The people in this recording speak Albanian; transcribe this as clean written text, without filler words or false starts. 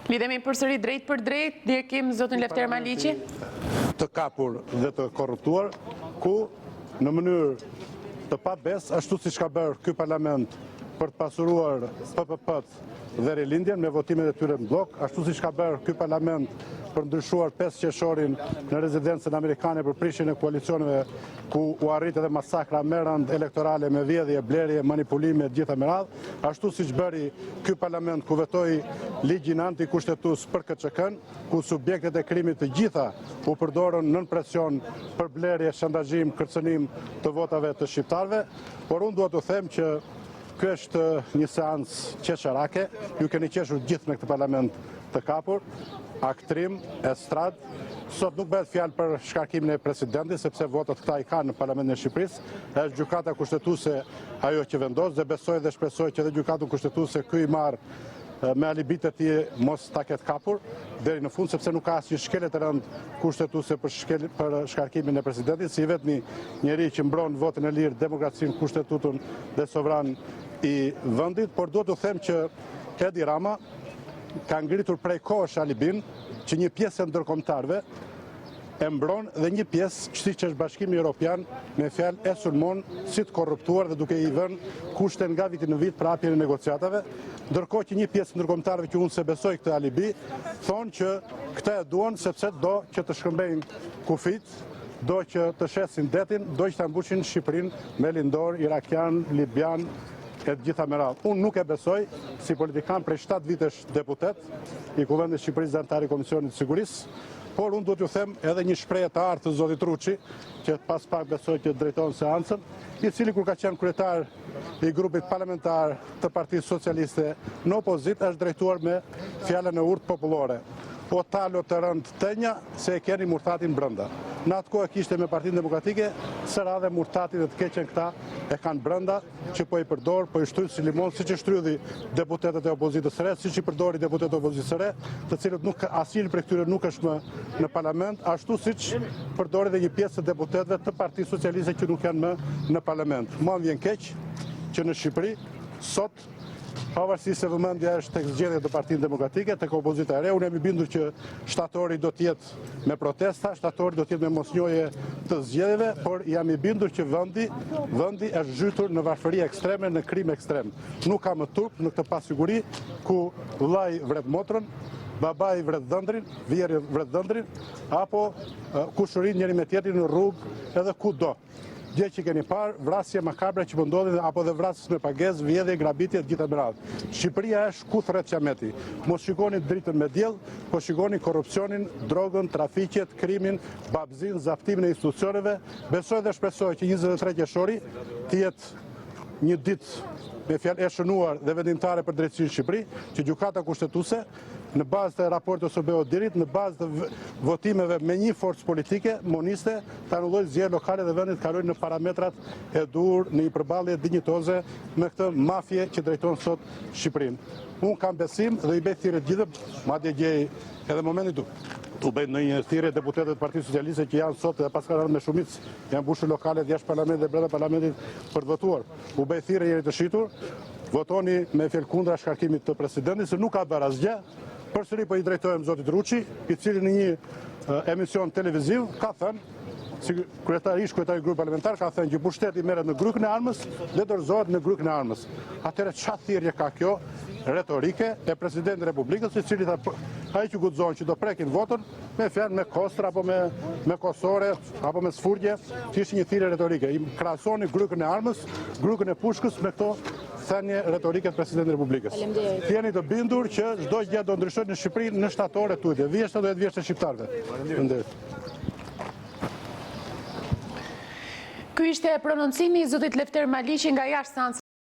Lidhemi përsëri drejt për drejt, ndjekim zotin Lefter Maliqi. Të kapur dhe të korruptuar, ku në mënyrë të pabes, ashtu siç ka bërë ky parlament për të pasuruar PPP-t dhe rilindjen me votimet e tyre në blok, ashtu siç ka bërë ky parlament për ndryshuar 5 qershorin në rezidencën amerikane për prishjen e koalicioneve ku u arrit edhe masakra me rënd elektorale me vjedhje, blerje, manipulime e gjitha me radhë, ashtu siç bëri ky parlament ku vetoi ligjin antikushtetues për KÇK-n, ku subjektet e krimit të gjitha u përdorën nën presion për blerje, shantazhim, kërcënim të votave të shqiptarëve, por unë dua t'u them që ky është një seancë qesharake, ju keni qeshur gjithë në këtë parlament të kapur, aktrim, estrad. Sot nuk bëhet fjalë për shkarkimin e presidentit, sepse votat këta i kanë në Parlamentin e Shqipërisë. Është gjykata kushtetuese ajo që vendos dhe besoj dhe shpresoj që edhe gjykata kushtetuese ky i marr me alibit e tij mos ta ketë kapur deri në fund, sepse nuk ka asnjë shkelje të rëndë kushtetuese për shkarkimin e presidentit, si vetëm njeri që mbron votën e lirë, demokracinë, kushtetutën dhe sovran i vendit, por duhet të them që Edi Rama ka ngritur prej kohësh alibin që një pjesë e ndërkombëtarëve e mbron dhe një pjesë siç është Bashkimi Evropian me fjalë e sulmon si të korruptuar dhe duke i vënë kushte nga viti në vit për hapjen e negociatave, ndërkohë që një pjesë e ndërkombëtarëve që unë se besoj këtë alibi thonë që këta e duan sepse do që të shkëmbejnë kufit, do që të shesin detin, do që të mbushin Shqipërinë me lindor irakian, libian e të gjitha me radhë. Unë nuk e besoj, si politikan prej 7 vitesh deputet i Kuvendit Shqipërisë dhe antar i Komisionit të Sigurisë, por unë duhet ju them edhe një shprehje të artë të zotit Ruçi, që pas pak besoj që drejton seancën, i cili kur ka qenë kryetar i grupit parlamentar të Partisë Socialiste në opozitë është drejtuar me fjalën e urtë popullore. O talo të rënd tenja se e keni murtatin brenda. Në atë kohë kishte me Partinë Demokratike, së radhe murtatin dhe të keqen këta e kanë brenda, që po i përdor, po i shtrydh si limon, siç e shtrydhi deputetët e opozitës së re, siç i përdori deputetët e opozitës së re, të cilët nuk asnjë prej këtyre nuk është më në parlament, ashtu siç përdori dhe një pjesë të deputetëve të Partisë Socialiste që nuk janë më në parlament. Mua më vjen keq që në Shqipëri sot pavarësisht se vëmendja është tek zgjedhjet e Partisë Demokratike, tek opozita e re, unë jam i bindur që shtatori do të jetë me protesta, shtatori do të jetë me mosnjohje të zgjedhjeve, por jam i bindur që vendi është zhytur në varfëri ekstreme, në krim ekstrem. Nuk ka më turp në këtë pasiguri ku vllai vret motrën, babai vret dhëndrin, vjeri vret dhëndrin, apo kushurin njëri me tjetrin në rrugë edhe kudo. Gjë që keni parë, vrasje makabre që ndodhin apo dhe vrasjes me pagesë, vjedhje, grabitje të gjitha me radhë. Shqipëria është ku thret qameti. Mos shikoni dritën me diell, po shikoni korrupsionin, drogën, trafiqet, krimin, babzin, zaptimin e institucioneve. Besoj dhe shpresoj që 23 qershori të jetë një ditë me fjalë e shënuar dhe vendimtare për drejtësinë në Shqipëri, që gjykata kushtetuese në bazë të raportit së BE-dit, në bazë të votimeve me një forcë politike, moniste, të anullojë zgjedhjet lokale dhe vendit kalojnë në parametrat e duhur në një përballje dinjitoze me këtë mafie që drejton sot Shqipërinë. Unë kam besim dhe i bëj thirrje gjithë, madje gjej edhe momentin u bëjnë në një thirrje deputetët e Partisë Socialiste që janë sot dhe pas ka rënë me shumicë, janë mbushur lokalet jashtë parlamentit dhe brenda parlamentit për të votuar. U bëj thirrje njëri të shitur, votoni me fjalë kundra shkarkimit të presidentit, se nuk ka bërë asgjë. Përsëri po i drejtohem zotit Ruçi, i cili në një emision televiziv ka thënë, si kryetari i grupit parlamentar ka thënë që pushteti merret në grykën e armës dhe dorëzohet në grykën e armës. Atëherë çfarë thirrje ka kjo retorike e presidentit të Republikës, i cili tha ai që guxon që do prekin votën me fjalë me kostra apo me kosore apo me sfurgje, që ishte një thirrje retorike. I krahasoni grykën e armës, grykën e pushkës me këto thënie retorike të presidentit të Republikës. Jeni të bindur që çdo gjë do ndryshojë në Shqipëri në shtatore tutje. Vjeshta do jetë vjeshtë shqiptarëve. Faleminderit. Ky ishte prononcimi i zotit Lefter Maliqi nga jashtë